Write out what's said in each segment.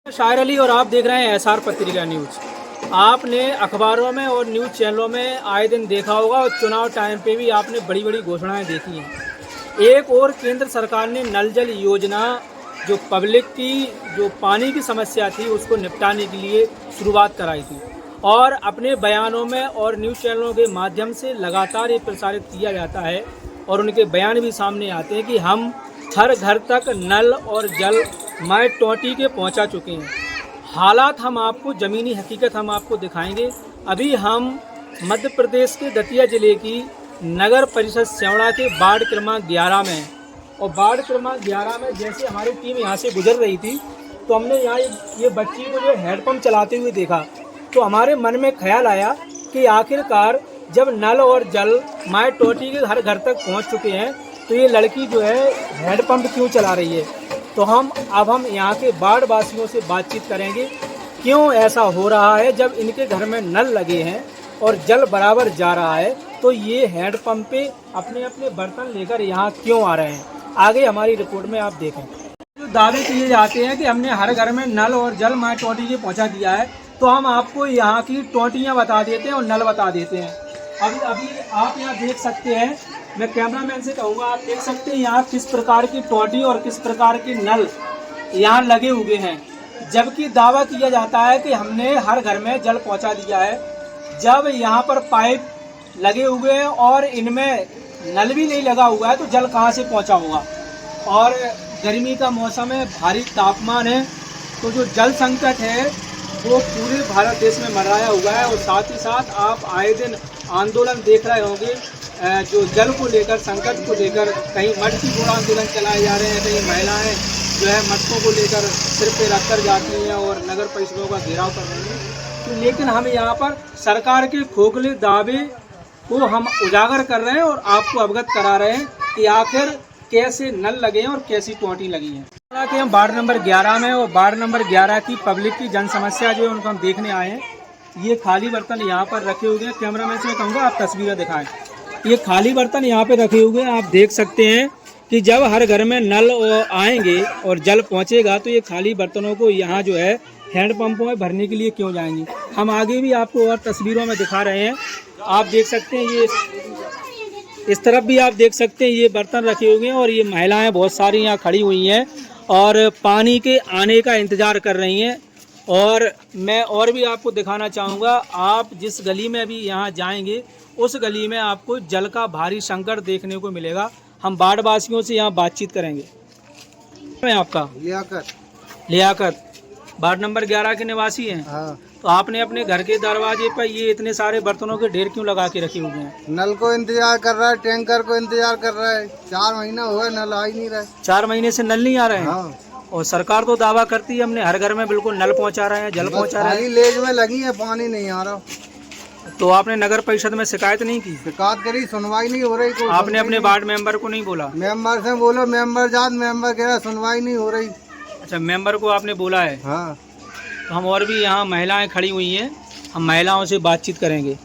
शायर अली और आप देख रहे हैं एसआर पत्रिका न्यूज। आपने अखबारों में और न्यूज़ चैनलों में आए दिन देखा होगा और चुनाव टाइम पे भी आपने बड़ी बड़ी घोषणाएं देखी हैं। एक और केंद्र सरकार ने नल जल योजना जो पब्लिक की जो पानी की समस्या थी उसको निपटाने के लिए शुरुआत कराई थी और अपने बयानों में और न्यूज़ चैनलों के माध्यम से लगातार ये प्रसारित किया जाता है और उनके बयान भी सामने आते हैं कि हम हर घर तक नल और जल माय टोटी के पहुंचा चुके हैं। हालात हम आपको ज़मीनी हकीकत हम आपको दिखाएंगे। अभी हम मध्य प्रदेश के दतिया ज़िले की नगर परिषद सेवड़ा के वार्ड क्रमांक 11 में और वार्ड क्रमांक 11 में जैसे हमारी टीम यहाँ से गुजर रही थी तो हमने यहाँ ये बच्ची को जो हैंडपम्प चलाते हुए देखा तो हमारे मन में ख्याल आया कि आखिरकार जब नल और जल माय टोटी के हर घर तक पहुँच चुके हैं तो ये लड़की जो है हैंडपम्प क्यों चला रही है। तो हम यहाँ के वार्ड वासियों से बातचीत करेंगे क्यों ऐसा हो रहा है। जब इनके घर में नल लगे हैं और जल बराबर जा रहा है तो ये हैंडपम्प पे अपने अपने बर्तन लेकर यहाँ क्यों आ रहे हैं। आगे हमारी रिपोर्ट में आप देखें। जो दावे किए जाते हैं कि हमने हर घर में नल और जल माय टोटी के पहुँचा दिया है तो हम आपको यहाँ की टोटियाँ बता देते हैं और नल बता देते हैं। अभी आप यहाँ देख सकते हैं, मैं कैमरामैन से कहूँगा आप देख सकते हैं यहाँ किस प्रकार की टोटी और किस प्रकार के नल यहाँ लगे हुए हैं। जबकि दावा किया जाता है कि हमने हर घर में जल पहुँचा दिया है, जब यहाँ पर पाइप लगे हुए हैं और इनमें नल भी नहीं लगा हुआ है तो जल कहाँ से पहुँचा होगा। और गर्मी का मौसम है, भारी तापमान है, तो जो जल संकट है वो पूरे भारत देश में मंडराया हुआ है। और साथ ही साथ आप आए दिन आंदोलन देख रहे होंगे जो जल को लेकर, संकट को लेकर, कहीं मट की फोड़ आंदोलन चलाए जा रहे हैं, कहीं महिलाएं जो है मटकों को लेकर सिर पे रख कर जाती हैं और नगर परिषदों का घेराव कर रही हैं। तो लेकिन हम यहाँ पर सरकार के खोखले दावे को हम उजागर कर रहे हैं और आपको अवगत करा रहे हैं कि आखिर कैसे नल लगे हैं और कैसी टोटी लगी है। हालांकि हम वार्ड नंबर 11 में और वार्ड नंबर 11 की पब्लिक की जन समस्या जो है उनको हम देखने आए हैं। ये खाली बर्तन यहाँ पर रखे हुए हैं। कैमरामैन से कहूँगा आप तस्वीरें दिखाएं। ये खाली बर्तन यहाँ पे रखे हुए हैं। आप देख सकते हैं कि जब हर घर में नल आएंगे और जल पहुँचेगा तो ये खाली बर्तनों को यहाँ जो है हैंडपम्पों में भरने के लिए क्यों जाएंगे। हम आगे भी आपको और तस्वीरों में दिखा रहे हैं। आप देख सकते हैं ये इस तरफ भी आप देख सकते हैं ये बर्तन रखे हुए हैं और ये महिलाएं बहुत सारी यहाँ खड़ी हुई हैं और पानी के आने का इंतज़ार कर रही हैं। और मैं और भी आपको दिखाना चाहूँगा, आप जिस गली में अभी यहाँ जाएंगे उस गली में आपको जल का भारी संकट देखने को मिलेगा। हम वार्ड वासियों से यहाँ बातचीत करेंगे। मैं आपका लियाकत वार्ड नंबर 11 के निवासी हैं। हाँ। तो आपने अपने घर के दरवाजे पर ये इतने सारे बर्तनों के ढेर क्यों लगा के रखे हुए हैं। नल को इंतजार कर रहा है, टैंकर को इंतजार कर रहा है। 4 महीना हुआ नल आ ही नहीं रहा है। 4 महीने से नल नहीं आ रहे हैं। हाँ। और सरकार तो दावा करती है हमने हर घर में बिल्कुल नल पहुंचा रहे हैं, जल पहुंचा रहे हैं। लेज में लगी है, पानी नहीं आ रहा। तो आपने नगर परिषद में शिकायत नहीं की। शिकायत करी, सुनवाई नहीं हो रही। आपने अपने वार्ड मेंबर को नहीं बोला। मेंबर से बोलो, मेंबर जात, मेंबर कह रहा सुनवाई नहीं हो रही। अच्छा, मेंबर को आपने बोला है। हाँ। तो हम और भी यहाँ महिलाएं खड़ी हुई हैं, हम महिलाओं से बातचीत करेंगे।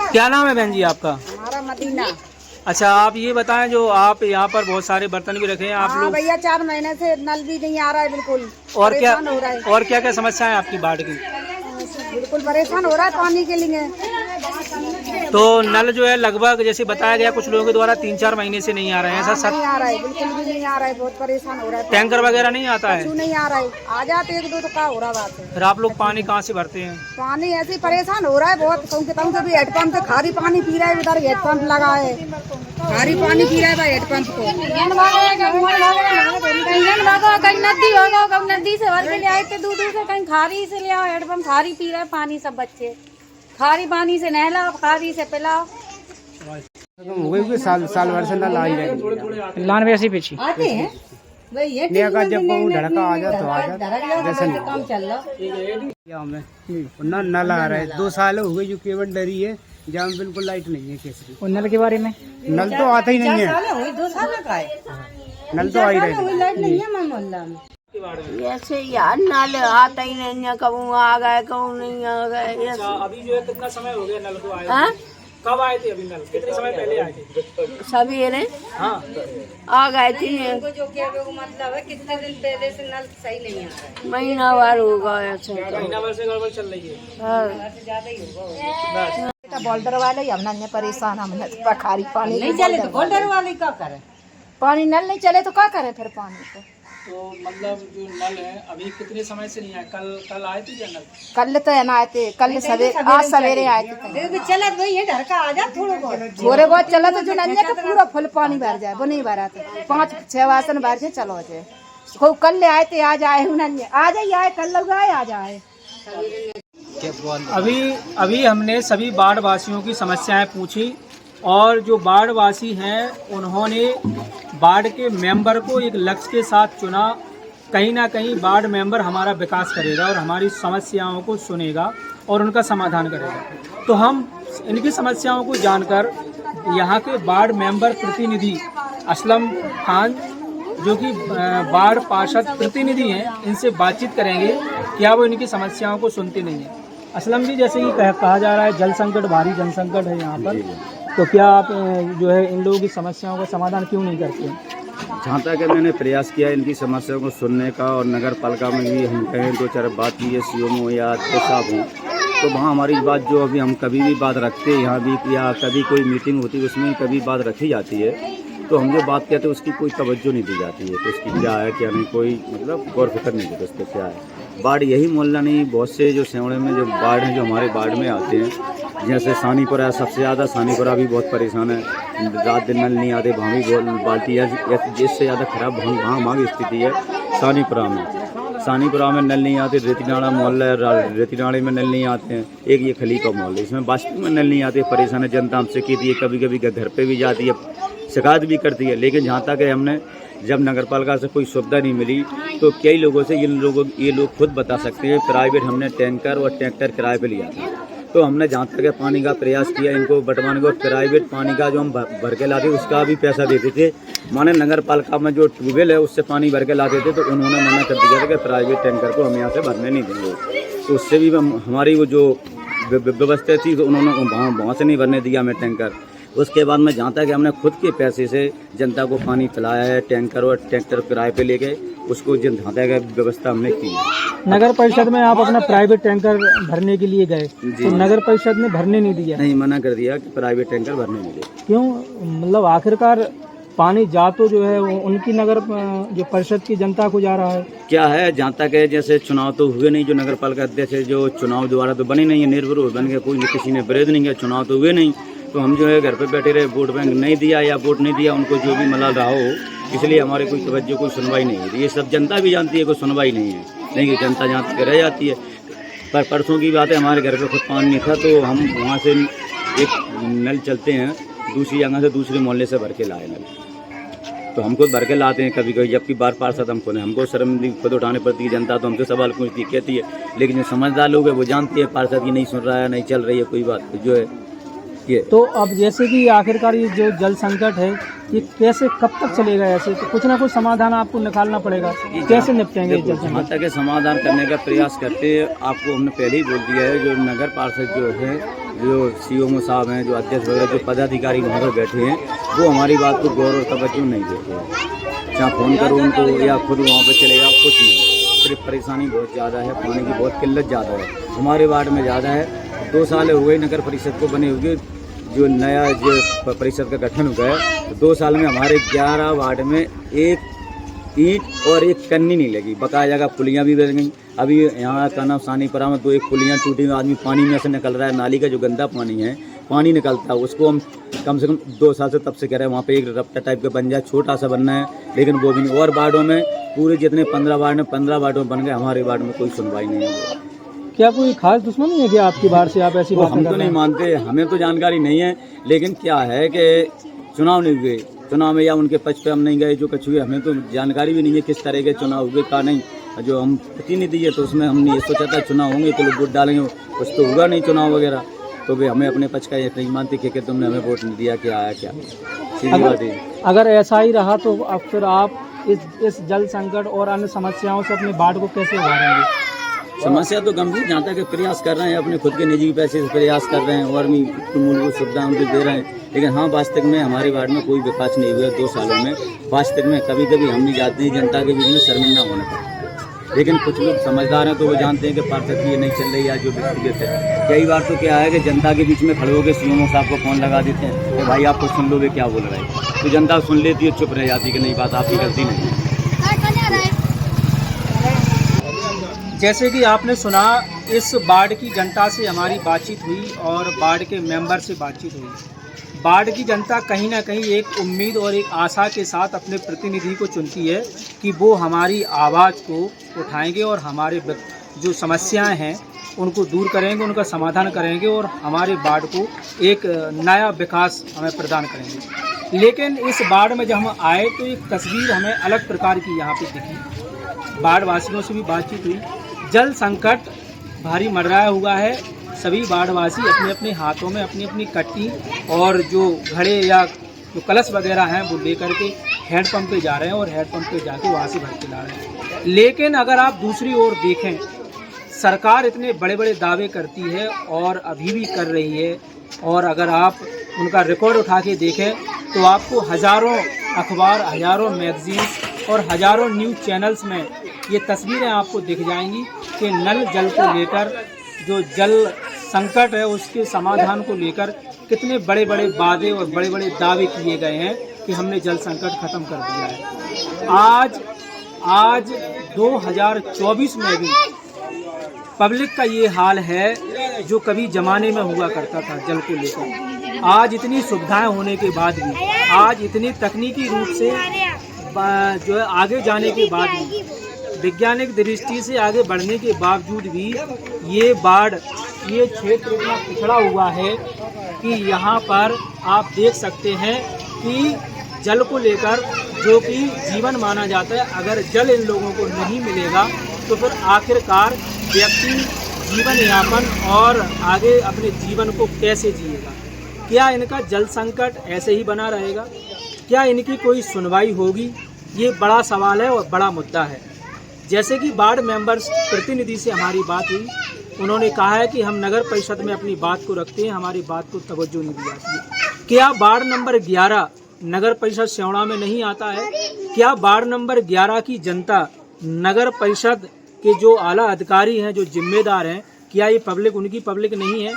क्या नाम है बहन जी आपका। हमारा मदीना। अच्छा, आप ये बताएं जो आप यहाँ पर बहुत सारे बर्तन भी रखे हैं आप लोग। भैया 4 महीने से नल भी नहीं आ रहा है बिल्कुल। और क्या हो रहा है। और क्या क्या समस्या है आपकी वार्ड की। बिल्कुल परेशान हो रहा है पानी के लिए। तो नल जो है लगभग जैसे बताया गया कुछ लोगों के द्वारा 3-4 महीने से नहीं आ रहे हैं। ऐसा सब नहीं आ रहा है, बिल्कुल भी नहीं आ रहा है। बहुत परेशान हो रहा है। टैंकर वगैरह नहीं आता है। नहीं आ रहा है। आ जाते 1-2 तो क्या हो रहा बात है। फिर आप लोग पानी कहाँ से भरते हैं। पानी ऐसे परेशान हो रहा है बहुत। कहूँ भी हेडपम्प से खारी पानी पी रहा है। उधर हेडपम्प लगा है, खारी पानी पी रहा है भाई हेडपम्प को। कहीं नदी होगा, कहीं नदी से भर के ले आए थे दूर से, कहीं खारी से ले आओ हेडपम्प। खारी पी रहा है पानी सब बच्चे। खारी पानी से नहलाओ, खारी से पिलाओ। साल भर से नल आ ही रही। लान वैसे पीछे आते हैं जब धड़का आ जाए तो आ जाए। काम चल रहा न नल आ रहा है। 2 साल हो गए जो केवल डरी है, जहाँ बिल्कुल लाइट नहीं है। केसरी और नल के बारे में नल तो आता ही नहीं है। 2 साल का है नल तो आ ही रही है। लाइट नहीं है मोहल्ला में। ऐसे यार नल आता ही नहीं है। कबू आ गए, कबू नहीं आ गए। अभी जो है कितना समय हो गया नल को आए। हाँ? कब आए थे अभी नल? कितने समय पहले आए थे? सवेरे हाँ, आ गए थे, मतलब है कितने दिन पहले से नल सही नहीं आ रहा महीना भर हो गया ऐसे तो। महीना भर से गड़बड़ चल रही है। हाँ। बस बोल्डर वाले हमने परेशान, हमने खारी पानी नहीं चले तो बोल्डर वाले क्या करे? पानी नल नहीं चले तो क्या करें फिर पानी को? तो मतलब जो नल है अभी कितने समय से नहीं आए? कल आए थे क्या नल? कल तो है ना आए थे, कल सवेरे, आज सवेरे आए थे। चला तो ये ढर का आ जा थोड़ा बहुत थोड़े बहुत चला तो जो नन्या का पूरा फुल पानी भर जाए, वो नहीं भरा था। 5-6 वासन भर जाए, चलो जाए। को कल ले आए थे, आज आए नन्या, आज ही आए, कल लोग आए, आज आए। अभी हमने सभी बाढ़ वासियों की समस्याएं पूछी और जो बाढ़ वासी हैं उन्होंने बाढ़ के मेंबर को एक लक्ष्य के साथ चुना। कहीं ना कहीं बाढ़ मेंबर हमारा विकास करेगा और हमारी समस्याओं को सुनेगा और उनका समाधान करेगा। तो हम इनकी समस्याओं को जानकर यहाँ के बाढ़ मेंबर प्रतिनिधि असलम खान जो कि बाढ़ पार्षद प्रतिनिधि हैं, इनसे बातचीत करेंगे। क्या वो इनकी समस्याओं को सुनते नहीं हैं? असलम जी, जैसे कि कहा जा रहा है जल संकट, भारी जल संकट है यहाँ पर, तो क्या आप जो है इन लोगों की समस्याओं का समाधान क्यों नहीं करते हैं? जहाँ तक मैंने प्रयास किया इनकी समस्याओं को सुनने का, और नगर पालिका में भी हम कहें 2-4 बात की है, सीएम हो या अध्यक्ष साहब हों, तो वहाँ हमारी बात जो अभी हम कभी भी बात रखते हैं यहाँ भी, या कभी कोई मीटिंग होती है उसमें कभी बात रखी जाती है, तो हम जो बात कहते हैं उसकी कोई तवज्जो नहीं दी जाती है। तो उसकी क्या है क्या नहीं, कोई मतलब गौर फिक्र नहीं देता उस पर क्या है। बाढ़ यही मोहल्ला नहीं, बहुत से जो सेवड़े में जो बाढ़ हैं जो हमारे बाढ़ में आते हैं, जैसे सानीपुरा सबसे ज़्यादा, सानीपुरा भी बहुत परेशान है, रात दिन नल नहीं आते, वहाँ भी बहुत बाल्टी है। जिससे ज़्यादा खराब वहाँ की स्थिति है सानीपुरा में। सानीपुरा में नल नहीं आते, रेतीनाड़ा मोहल्ला है, रेतीनाड़े में नल नहीं आते हैं, एक ये खलीफा मोहल्ला, इसमें वास्तव में नल नहीं आते। परेशान है जनता, हमसे कहती है, कभी कभी घर पे भी जाती है, शिकायत भी करती है। लेकिन जहाँ तक है हमने जब नगर पालिका से कोई सुविधा नहीं मिली तो कई लोगों से ये लोग खुद बता सकते हैं, प्राइवेट हमने टैंकर और ट्रैक्टर किराए पे लिया था। तो हमने जहाँ तक पानी का प्रयास किया इनको बंटवाने को, प्राइवेट पानी का जो हम भर के लाते उसका भी पैसा देते थे। माने नगर पालिका में जो ट्यूबवेल है उससे पानी भर के लाते थे, तो उन्होंने मना कर दिया था कि प्राइवेट टैंकर को हम यहाँ से भरने नहीं देंगे। तो उससे भी हमारी वो जो व्यवस्था थी तो उन्होंने वहाँ से नहीं भरने दिया हमें टैंकर। उसके बाद में जहाँ तक हमने खुद के पैसे से जनता को पानी पिलाया है, टैंकर और ट्रैक्टर किराए पे लेके उसको जहाँ तक व्यवस्था हमने की है। नगर परिषद में आप अपना प्राइवेट टैंकर भरने के लिए गए तो नगर परिषद ने भरने नहीं दिया? नहीं, मना कर दिया कि प्राइवेट टैंकर भरने नहीं दिया। क्यों? मतलब आखिरकार पानी जा तो जो है वो उनकी नगर जो परिषद की जनता को जा रहा है। क्या है, जहाँ तक है जैसे चुनाव तो हुए नहीं, जो नगर पालिका अध्यक्ष है जो चुनाव दोबारा तो बने नहीं है, निर्विरोध बन गया, कोई किसी ने विरोध नहीं किया, चुनाव तो हुए नहीं, तो हम जो है घर पे बैठे रहे, वोट बैंक नहीं दिया या वोट नहीं दिया, उनको जो भी मलाल रहा हो, इसलिए हमारे कोई तवज्जो कोई सुनवाई नहीं है। ये सब जनता भी जानती है, कोई सुनवाई नहीं है, नहीं जनता जहाँ तक रह जाती है। पर परसों की बात है, हमारे घर पे खुद पानी नहीं था, तो हम वहाँ से एक नल चलते हैं दूसरी जगह से, दूसरे मोहल्ले से भर के लाए नल, तो हम खुद भर के लाते हैं कभी कभी, जबकि बार पार्षद हमको शर्म खुद उठाने पड़ती है। जनता तो हमसे सवाल पूछती कहती है, लेकिन जो समझदार लोग है वो जानती है पार्षद की नहीं सुन रहा है, नहीं चल रही है कोई बात जो है ये। तो अब जैसे कि आखिरकार ये जो जल संकट है ये कैसे कब तक चलेगा? ऐसे तो कुछ ना कुछ समाधान आपको निकालना पड़ेगा, कैसे निपटेंगे जल संकट? जहाँ तक समाधान करने का प्रयास करते हैं, आपको हमने पहले ही बोल दिया है, जो नगर पार्षद जो है, जो सीएम साहब हैं, जो अध्यक्ष वगैरह जो पदाधिकारी वहाँ पर बैठे हैं, वो हमारी बात को गौर और तवज्जो नहीं देते हैं। चाहे फ़ोन करो उनको या खुद वहाँ पर चले जाओ, कुछ नहीं। सिर्फ परेशानी बहुत ज़्यादा है, पानी की बहुत किल्लत ज़्यादा है, हमारे वार्ड में ज़्यादा है। 2 साल हो गए नगर परिषद को बने हुए, जो नया जो परिषद का गठन हो गया, तो 2 साल में हमारे 11 वार्ड में एक ईंट और एक कन्नी नहीं लगी। बकाया जगह पुलियाँ भी बन गई। अभी यहाँ का नाम सानीपुरा में 2 पुलियाँ टूटी, आदमी पानी में से निकल रहा है, नाली का जो गंदा पानी है, पानी निकलता है, उसको हम कम से कम 2 साल से तब से कह रहे हैं वहाँ पे एक रफ्ता टाइप का बन जाए, छोटा सा बनना है, लेकिन वो भी नहीं। और वार्डों में पूरे जितने 15 वार्ड में 15 वार्डों में बन गए, हमारे वार्ड में कोई सुनवाई नहीं है। क्या कोई खास दुश्मनी है क्या आपकी बार से? आप ऐसी बात हम तो नहीं मानते, हमें तो जानकारी नहीं है, लेकिन क्या है कि चुनाव नहीं हुए, चुनाव में या उनके पक्ष पे हम नहीं गए, जो कुछ हुए हमें तो जानकारी भी नहीं है किस तरह के चुनाव हुए का नहीं। जो हम प्रतिनिधि है तो उसमें हमने ये सोचा था चुनाव होंगे तो लोग वोट डालेंगे, कुछ तो होगा नहीं चुनाव वगैरह, तो वे हमें अपने पक्ष का ये नहीं मानते कि तुमने हमें वोट नहीं दिया, क्या आया क्या। सीधी बात है। अगर ऐसा ही रहा तो अब फिर आप इस जल संकट और अन्य समस्याओं से अपने बाढ़ को कैसे उभारेंगे? समस्या तो गंभीर, जहाँ तक प्रयास कर रहे हैं अपने खुद के निजी पैसे से प्रयास कर रहे हैं और भी मूलभूत सुविधा उनको दे रहे हैं, लेकिन हाँ वास्तविक में हमारे वार्ड में कोई विकास नहीं हुआ 2 सालों में। वास्तविक में कभी कभी हम भी जाते हैं जनता के बीच में शर्मिंदा होने पर, लेकिन कुछ लोग समझदार हैं तो वो जानते हैं कि पार्षद ये नहीं चल रही है जो व्यक्तिगत है। कई बार तो क्या है कि जनता के बीच में खड़े होकर सीएमओ साहब को फोन लगा देते हैं कि भाई आपको सुन लो वे क्या बोल रहे हैं, तो जनता सुन लेती है, चुप रह जाती है कि नहीं बात आपकी गलती नहीं है। जैसे कि आपने सुना, इस वार्ड की जनता से हमारी बातचीत हुई और वार्ड के मेंबर से बातचीत हुई। वार्ड की जनता कहीं ना कहीं एक उम्मीद और एक आशा के साथ अपने प्रतिनिधि को चुनती है कि वो हमारी आवाज़ को उठाएंगे और हमारे जो समस्याएं हैं उनको दूर करेंगे, उनका समाधान करेंगे और हमारे वार्ड को एक नया विकास हमें प्रदान करेंगे। लेकिन इस वार्ड में जब हम आए तो एक तस्वीर हमें अलग प्रकार की यहाँ पे दिखी। वार्ड वासियों से भी बातचीत हुई। जल संकट भारी मंडराया हुआ है। सभी वार्डवासी अपने अपने हाथों में अपनी अपनी कट्टी और जो घड़े या जो कलश वगैरह हैं वो लेकर के हैंडपंप पे जा रहे हैं और हैंडपंप पे जाके वहाँ से भर के ला रहे हैं। लेकिन अगर आप दूसरी ओर देखें, सरकार इतने बड़े बड़े दावे करती है और अभी भी कर रही है, और अगर आप उनका रिकॉर्ड उठा के देखें तो आपको हज़ारों अखबार, हज़ारों मैगजीन्स और हज़ारों न्यूज़ चैनल्स में ये तस्वीरें आपको दिख जाएंगी कि नल जल को लेकर, जो जल संकट है उसके समाधान को लेकर कितने बड़े बड़े वादे और बड़े बड़े दावे किए गए हैं कि हमने जल संकट खत्म कर दिया है। आज 2024 में भी पब्लिक का ये हाल है जो कभी ज़माने में हुआ करता था जल को लेकर। आज इतनी सुविधाएं होने के बाद भी, आज इतनी तकनीकी रूप से जो है आगे जाने के बाद भी, वैज्ञानिक दृष्टि से आगे बढ़ने के बावजूद भी ये वार्ड, ये क्षेत्र इतना पिछड़ा हुआ है कि यहाँ पर आप देख सकते हैं कि जल को लेकर जो कि जीवन माना जाता है, अगर जल इन लोगों को नहीं मिलेगा तो फिर आखिरकार व्यक्ति जीवन यापन और आगे अपने जीवन को कैसे जिएगा? क्या इनका जल संकट ऐसे ही बना रहेगा? क्या इनकी कोई सुनवाई होगी? ये बड़ा सवाल है और बड़ा मुद्दा है। जैसे कि वार्ड मेंबर्स प्रतिनिधि से हमारी बात हुई, उन्होंने कहा है कि हम नगर परिषद में अपनी बात को रखते हैं, हमारी बात को तवज्जो नहीं दी जाती है। क्या वार्ड नंबर 11 नगर परिषद सियोड़ा में नहीं आता है? क्या वार्ड नंबर 11 की जनता, नगर परिषद के जो आला अधिकारी हैं, जो जिम्मेदार हैं, क्या ये पब्लिक उनकी पब्लिक नहीं है?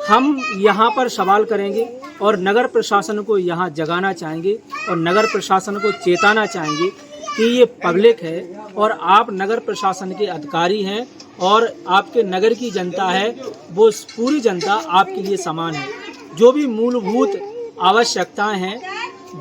हम यहाँ पर सवाल करेंगे और नगर प्रशासन को यहाँ जगाना चाहेंगे और नगर प्रशासन को चेताना चाहेंगे कि ये पब्लिक है और आप नगर प्रशासन के अधिकारी हैं और आपके नगर की जनता है, वो पूरी जनता आपके लिए समान है। जो भी मूलभूत आवश्यकताएं हैं,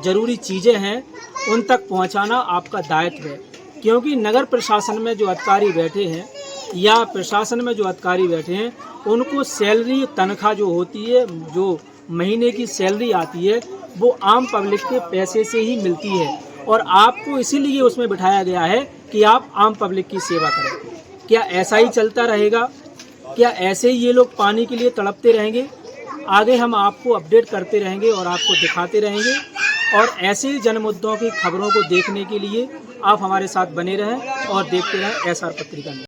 ज़रूरी चीज़ें हैं, उन तक पहुंचाना आपका दायित्व है। क्योंकि नगर प्रशासन में जो अधिकारी बैठे हैं या प्रशासन में जो अधिकारी बैठे हैं, उनको सैलरी, तनख्वाह जो होती है, जो महीने की सैलरी आती है, वो आम पब्लिक के पैसे से ही मिलती है और आपको इसीलिए उसमें बिठाया गया है कि आप आम पब्लिक की सेवा करें। क्या ऐसा ही चलता रहेगा? क्या ऐसे ही ये लोग पानी के लिए तड़पते रहेंगे? आगे हम आपको अपडेट करते रहेंगे और आपको दिखाते रहेंगे, और ऐसे ही जन मुद्दों की खबरों को देखने के लिए आप हमारे साथ बने रहें और देखते रहें SR पत्रिका।